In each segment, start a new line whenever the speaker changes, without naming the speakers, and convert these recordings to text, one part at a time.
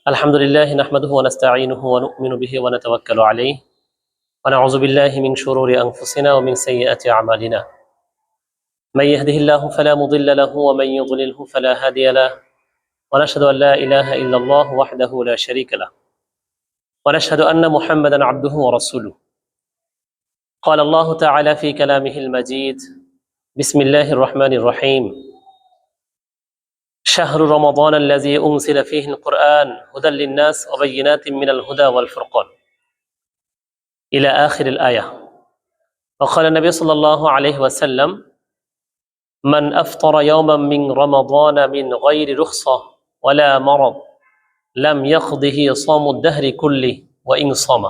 الحمد لله نحمده ونستعينه ونؤمن به ونتوكل عليه ونعوذ بالله من شرور أنفسنا ومن سيئات أعمالنا من يهده الله فلا مضل له ومن يضلله فلا هادي له ونشهد أن لا إله إلا الله وحده لا شريك له ونشهد أن محمدا عبده ورسوله قال الله تعالى في كلامه المجيد بسم الله الرحمن الرحيم شهر رمضان الذي أنزل فيه القرآن هدى للناس وبينات من الهدى والفرقان إلى آخر الآية وقال النبي صلى الله عليه وسلم من أفطر يوما من رمضان من غير رخصة ولا مرض لم يقضه صوم الدهر كله وإن صام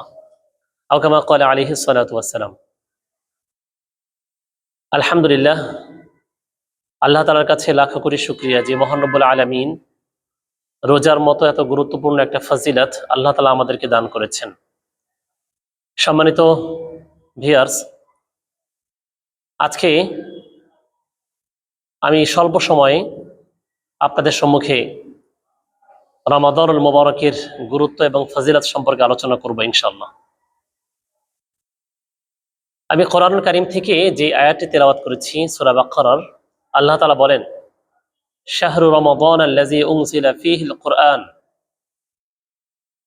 أو كما قال عليه الصلاة والسلام الحمد لله আল্লাহ তাআলার কাছে লাখ কোটি শুকরিয়া যে মহান রব্বুল আলামিন রোজার মতো এত গুরুত্বপূর্ণ একটা ফজিলত আল্লাহ তাআলা আমাদেরকে দান করেছেন। সম্মানিত ভিউয়ার্স, আজকে আমি স্বল্প সময়ে আপনাদের সম্মুখে রমাদানুল মুবারকের গুরুত্ব এবং ফজিলত সম্পর্কে আলোচনা করব ইনশাআল্লাহ। আমি কোরআনুল কারীম থেকে যে আয়াতটি তেলাওয়াত করেছি সূরা বাকারার, আল্লাহ তাআলা বলেন শাহরু রমাদান আল্লাযী উনজিলা ফীহিল কুরআন।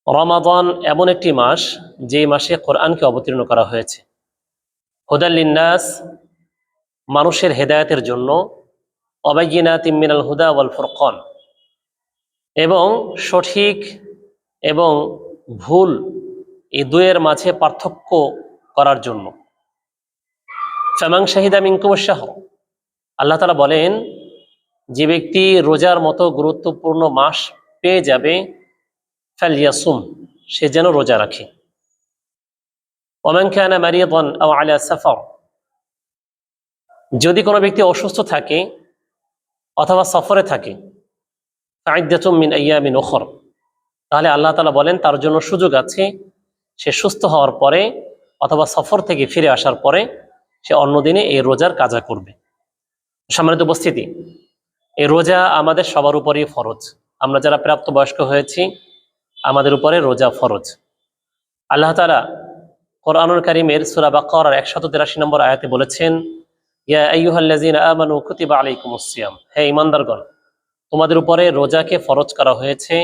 রমাদান এমন একটি মাস যে মাসে কোরআনকে অবতীর্ণ করা হয়েছে। হুদাল লিন্নাস, মানুষের হেদায়েতের জন্য, ওয়াবায়্যিনাতিম মিনাল হুদা ওয়াল ফুরকান, এবং সঠিক এবং ভুল এই দুয়ের মাঝে পার্থক্য করার জন্য। ফামান শাহিদা মিনকুমুশ শাহর, আল্লাহ তাআলা বলেন যে ব্যক্তি রোজার মতো গুরুত্বপূর্ণ মাস পেয়ে যাবে ফালইয়াসুম, সে যেন রোজা রাখে। ওয়ামান কানা মারিদান আও আলা সাফার, যদি কোনো ব্যক্তি অসুস্থ থাকে অথবা সফরে থাকে, ফাইদ্দাতুম মিন আইয়ামিন উখর, তাহলে আল্লাহ তাআলা বলেন তার জন্য সুযোগ আছে, সে সুস্থ হওয়ার পরে অথবা সফর থেকে ফিরে আসার পরে সে অন্য দিনে এই রোজার কাজা করবে। সম্মানিত উপস্থিতি, এই রোজা আমাদের সবার উপরেই ফরজ। আমরা যারা প্রাপ্তবয়স্ক হয়েছি আমাদের উপরে রোজা ফরজ। আল্লাহ তাআলা কোরআনুল কারীমের সূরা বাকারার 183 নম্বর আয়াতে বলেছেন ইয়া আইয়ুহাল্লাযীনা আমানু কুতিবা আলাইকুমুস সিয়াম, হে ঈমানদারগণ, তোমাদের উপরে রোজাকে ফরজ করা হয়েছে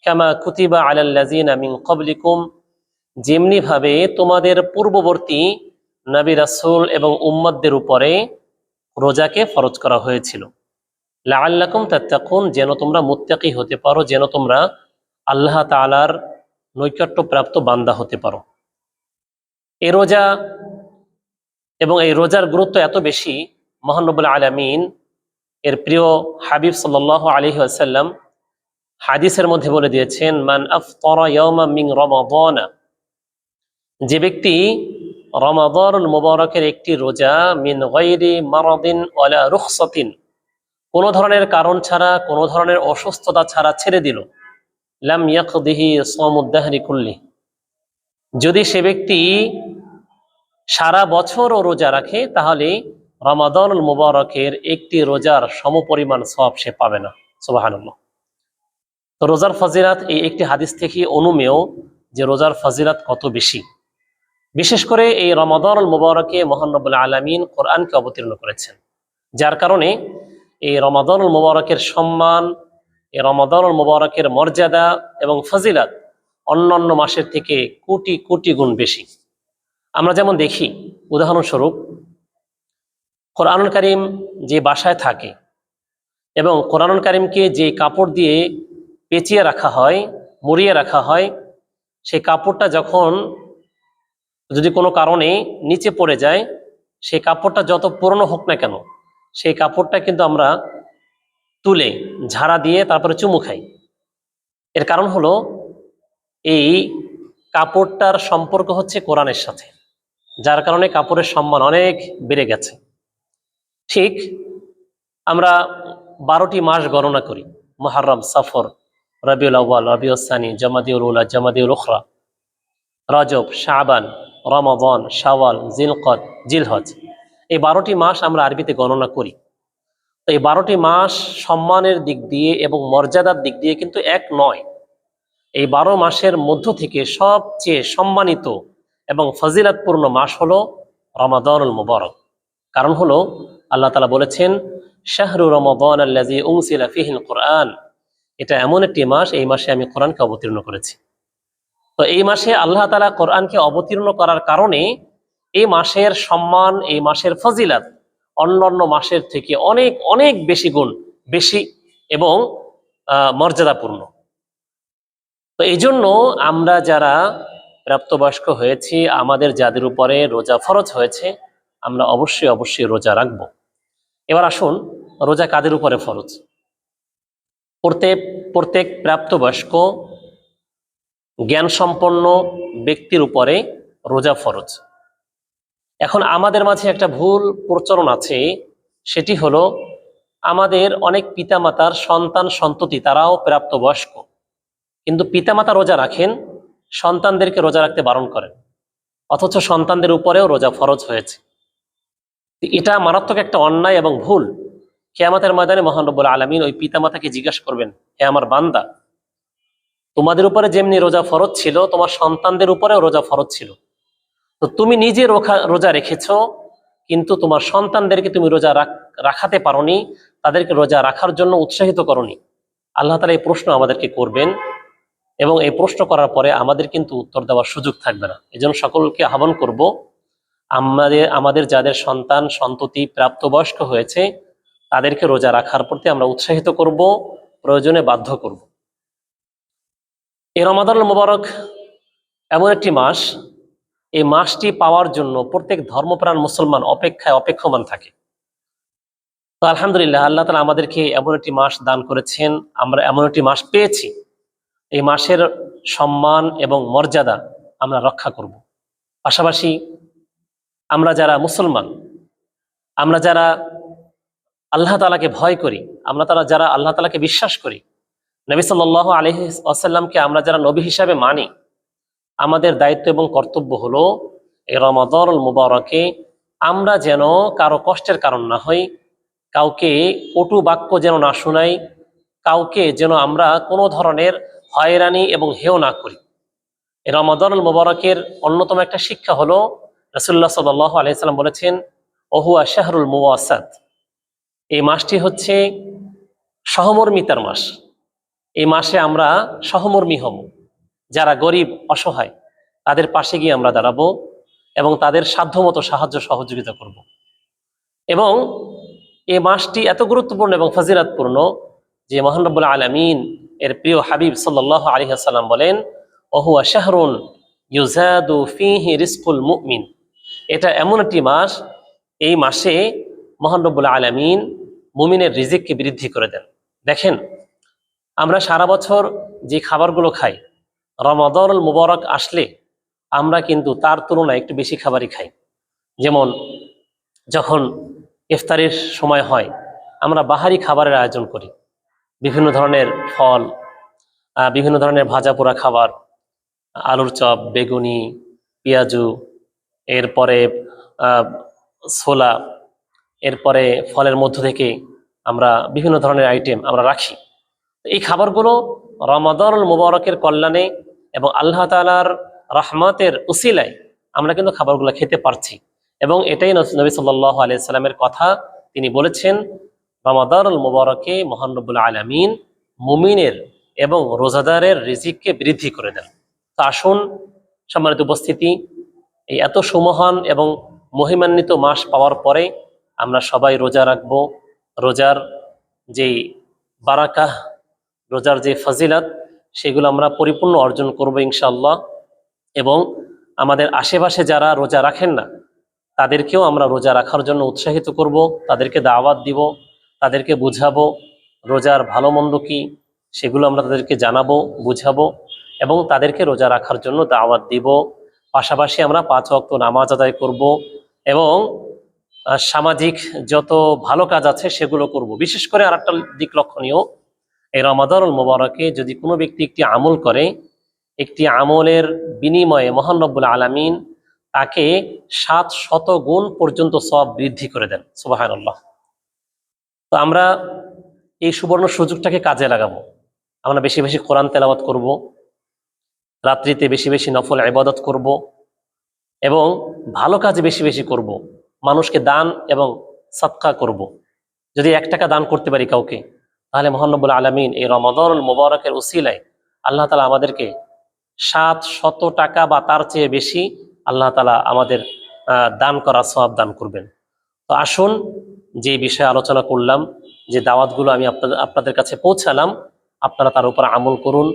কামা কুতিবা আলাল্লাযীনা মিন ক্বাবলিকুম, যেমনি ভাবে তোমাদের পূর্ববর্তী নবী রাসূল এবং উম্মতদের উপরে রোজাকে ফরজ করা হয়েছিল। লাআল্লাকুম তাত্তাকুন, যেন তোমরা মুত্তাকি হতে পারো, যেন তোমরা আল্লাহ তাআলার নৈকট্যপ্রাপ্ত বান্দা হতে পারো। এই রোজা এবং এই রোজার গুরুত্ব এত বেশি, মহান রব্বুল আলামিন এর প্রিয় হাবিব সাল্লাল্লাহু আলাইহি ওয়াসাল্লাম হাদিসের মধ্যে বলে দিয়েছেন মান আফতারা ইয়াওমান মিন রমাদান, যে ব্যক্তি রমাদানুল মুবারকের একটি রোজা মিন গায়রি মারাদিন ওয়ালা রুখসাতিন, কোনো ধরনের কারণ ছাড়া, কোনো ধরনের অসুস্থতা ছাড়া ছেড়ে দিল, লাম ইয়াকদিহি সাওমুদ দাহরি কুল্লি, যদি সে ব্যক্তি সারা বছরও রোজা রাখে তাহলে রমাদানুল মুবারকের একটি রোজার সমপরিমাণ সওয়াব সে পাবে না। সুবহানাল্লাহ। তো রোজার ফজিলত এই একটি হাদিস থেকে অনুমেয় যে রোজার ফজিলত কত বেশি। বিশেষ করে এই রমাদানুল মুবারকে মহান রব্বুল আলামিন কোরআনকে অবতীর্ণ করেছেন, যার কারণে এই রমাদানুল মুবারকের সম্মান, এই রমাদানুল মুবারকের মর্যাদা এবং ফজিলত অন্যান্য মাসের থেকে কোটি কোটি গুণ বেশি। আমরা যেমন দেখি, উদাহরণস্বরূপ কোরআনুল কারীম যে বাসায় থাকে এবং কোরআনুল কারীমকে যে কাপড় দিয়ে পেঁচিয়ে রাখা হয়, মুড়িয়ে রাখা হয়, সেই কাপড়টা যখন যদি কোনো কারণে নিচে পড়ে যায়, সেই কাপড়টা যত পুরনো হোক না কেন, সেই কাপড়টা কিন্তু আমরা তুলে ঝাড়া দিয়ে তারপরে চুমু খাই। এর কারণ হলো এই কাপড়টার সম্পর্ক হচ্ছে কোরআনের সাথে, যার কারণে কাপড়ের সম্মান অনেক বেড়ে গেছে। ঠিক আমরা 12টি মাস গণনা করি, মুহররম, সফর, রবিউল আউয়াল, রবিউল সানি, জামাদিউল উলা, জামাদিউল উখরা, রজব, শাবান, রমাদান, শাওয়াল, জিলকদ, জিলহজ, এই 12টি মাস আমরা আরবিতে গণনা করি। তো এই 12টি মাস সম্মানের দিক দিয়ে এবং মর্যাদার দিক দিয়ে কিন্তু এক নয়। এই 12 মাসের মধ্য থেকে সবচেয়ে সম্মানিত এবং ফজিলতপূর্ণ মাস হলো রমাদানুল মুবারক। কারণ হলো আল্লাহ তাআলা বলেছেন, শাহরু রমাদান আল্লাযী উনজিলা ফীহিল কুরআন, এটা এমন একটি মাস, এই মাসে আমি কোরআনকে অবতীর্ণ করেছি। তো এই মাসে আল্লাহ তাআলা কোরআনকে অবতীর্ণ করার কারণে এই মাসের সম্মান, এই মাসের ফজিলত অন্যান্য মাসের থেকে অনেক অনেক বেশি গুণ বেশি এবং মর্যাদাপূর্ণ। তো এই জন্য আমরা যারা প্রাপ্তবয়স্ক হয়েছি, আমাদের যাদের উপরে রোজা ফরজ হয়েছে, আমরা অবশ্যই অবশ্যই রোজা রাখবো। এবার আসুন, রোজা কাদের উপরে ফরজ? প্রত্যেক প্রত্যেক প্রাপ্তবয়স্ক জ্ঞান সম্পন্ন ব্যক্তির উপরে রোজা ফরজ। এখন আমাদের মাঝে একটা ভুল প্রচলন আছে, সেটি হলো আমাদের অনেক পিতামাতার সন্তান সন্ততি তারাও প্রাপ্তবয়স্ক, কিন্তু পিতামাতা রোজা রাখেন, সন্তানদেরকে রোজা রাখতে বারণ করেন, অথচ সন্তানদের উপরেও রোজা ফরজ হয়েছে। এটা মারাত্মক একটা অন্যায় এবং ভুল। কিয়ামতের ময়দানে মহান রব্বুল আলামিন ওই পিতামাতাকে জিজ্ঞাসা করবেন, হে আমার বান্দা, তোমাদের উপরে যেমনি রোজা ফরজ ছিল, তোমার সন্তানদের উপরেও রোজা ফরজ ছিল, তো তুমি নিজে রোজা রেখেছো, কিন্তু তোমার সন্তানদেরকে তুমি রোজা রাখাতে পারোনি, তাদেরকে রোজা রাখার জন্য উৎসাহিত করনি। আল্লাহ তাআলা এই প্রশ্ন আমাদেরকে করবেন, এবং এই প্রশ্ন করার পরে আমাদের কিন্তু উত্তর দেওয়ার সুযোগ থাকবে না। এই জন্য সকলকে আহ্বান করব, আমাদের যাদের সন্তান সন্ততি প্রাপ্তবয়স্ক হয়েছে তাদেরকে রোজা রাখার প্রতি আমরা উৎসাহিত করব, প্রয়োজনে বাধ্য করব। এই রমাদানুল মুবারক এমন একটি মাস, এই মাসটি পাওয়ার জন্য প্রত্যেক ধর্মপ্রাণ মুসলমান অপেক্ষমান থাকে। তো আলহামদুলিল্লাহ, আল্লাহ তাআলা আমাদেরকে এমন একটি মাস দান করেছেন, আমরা এমন একটি মাস পেয়েছি। এই মাসের সম্মান এবং মর্যাদা আমরা রক্ষা করব। পাশাপাশি আমরা যারা মুসলমান, আমরা যারা আল্লাহ তাআলাকে ভয় করি, আমরা যারা আল্লাহ তাআলাকে বিশ্বাস করি, নবী সাল্লাল্লাহু আলাইহি ওয়াসাল্লামকে আমরা যারা নবী হিসাবে মানি, আমাদের দায়িত্ব এবং কর্তব্য হলো এই রমাদানুল মুবারকে আমরা যেন কারো কষ্টের কারণ না হই, কাউকে কটু বাক্য যেন না শোনাই, কাউকে যেন আমরা কোনো ধরনের হয়রানি এবং হেয় না করি। এই রমাদানুল মুবারকের অন্যতম একটা শিক্ষা হলো, রাসূলুল্লাহ সাল্লাল্লাহু আলাইহি সাল্লাম বলেছেন, ওহুয়া শাহরুল মুওয়াসাত, এই মাসটি হচ্ছে সহমর্মিতার মাস। এই মাসে আমরা সহমর্মী হব, যারা গরিব অসহায় তাদের পাশে গিয়ে আমরা দাঁড়াবো এবং তাদের সাধ্যমতো সাহায্য সহযোগিতা করব। এবং এই মাসটি এত গুরুত্বপূর্ণ এবং ফজিলতপূর্ণ যে মহান রব্বুল আলামিন এর প্রিয় হাবিব সাল্লাল্লাহু আলাইহি ওয়াসাল্লাম বলেন, ওহুয়া শাহরুন ইউজাদু ফীহি রিজকুল মুমিন, এটা এমন একটি মাস, এই মাসে মহান রব্বুল আলামিন মুমিনের রিজিককে বৃদ্ধি করে দেন। দেখেন, আমরা সারা বছর যে খাবারগুলো খাই, রমাদানুল মুবারক আসলে আমরা কিন্তু তার তুলনায় একটু বেশি খাবারই খাই। যেমন যখন ইফতারের সময় হয়, আমরা বাহারি খাবারের আয়োজন করি, বিভিন্ন ধরনের ফল, বিভিন্ন ধরনের ভাজা পোড়া খাবার, আলুর চপ, বেগুনি, পেঁয়াজু, এরপরে ছোলা, এরপরে ফলের মধ্য থেকে আমরা বিভিন্ন ধরনের আইটেম আমরা রাখি। এই খাবারগুলো রমাদানুল মুবারকের কল্যাণে এবং আল্লাহ তাআলার রহমতের উসিলায় আমরা কিন্তু খাবারগুলো খেতে পারছি। এবং এটাই নবী সাল্লাল্লাহু আলাইহি সাল্লামের কথা, তিনি বলেছেন, রমাদানুল মুবারকে মহান রব্বুল আলামিন মুমিনের এবং রোজাদারের রিজিককে বৃদ্ধি করে দেন। তো আসুন সম্মানিত উপস্থিতি, এই এত সুমহান এবং মহিমান্বিত মাস পাওয়ার পরে আমরা সবাই রোজা রাখব। রোজার যেই বারাকাহ, রোজার যে ফজিলত, সেগুলো আমরা পরিপূর্ণ অর্জন করব ইনশাআল্লাহ। এবং আমাদের আশেপাশে যারা রোজা রাখেন না, তাদেরকেও আমরা রোজা রাখার জন্য উৎসাহিত করব, তাদেরকে দাওয়াত দিব, তাদেরকে বুঝাবো রোজার ভালো মন্দ কী, সেগুলো আমরা তাদেরকে জানাবো, বুঝাবো এবং তাদেরকে রোজা রাখার জন্য দাওয়াত দিব। পাশাপাশি আমরা 5 ওয়াক্ত নামাজ আদায় করব এবং সামাজিক যত ভালো কাজ আছে সেগুলো করব। বিশেষ করে আরেকটা দিক লক্ষণীয়, এই রমাদানুল মুবারকে যদি কোনো ব্যক্তি একটি আমল করে, একটি আমলের বিনিময়ে মহান রব্বুল আলামিন তাকে 700 গুণ পর্যন্ত সওয়াব বৃদ্ধি করে দেন। সুবহানাল্লাহ। তো আমরা এই সুবর্ণ সুযোগটাকে কাজে লাগাবো, আমরা বেশি বেশি কোরআন তেলাওয়াত করব, রাত্রিতে বেশি বেশি নফল ইবাদত করব এবং ভালো কাজ বেশি বেশি করব, মানুষকে দান এবং সদকা করব। যদি 1 টাকা দান করতে পারি কাউকে, তাহলে মহান রব্বুল আলামিন এই রমাদানুল মুবারকের উসিলায় আল্লাহ তাআলা আমাদেরকে 700 টাকা বা তার চেয়ে বেশি আল্লাহ তাআলা আমাদের দান করার সওয়াব দান করবেন। তো আসুন, যে বিষয়ে আলোচনা করলাম, যে দাওয়াতগুলো আমি আপনাদের কাছে পৌঁছালাম, আপনারা তার উপর আমল করুন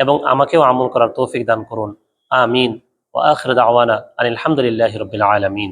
এবং আমাকেও আমল করার তৌফিক দান করুন। আমিন। ওয়া আখিরু দাওয়ানা আলহামদুলিল্লাহি রাব্বিল আলামিন।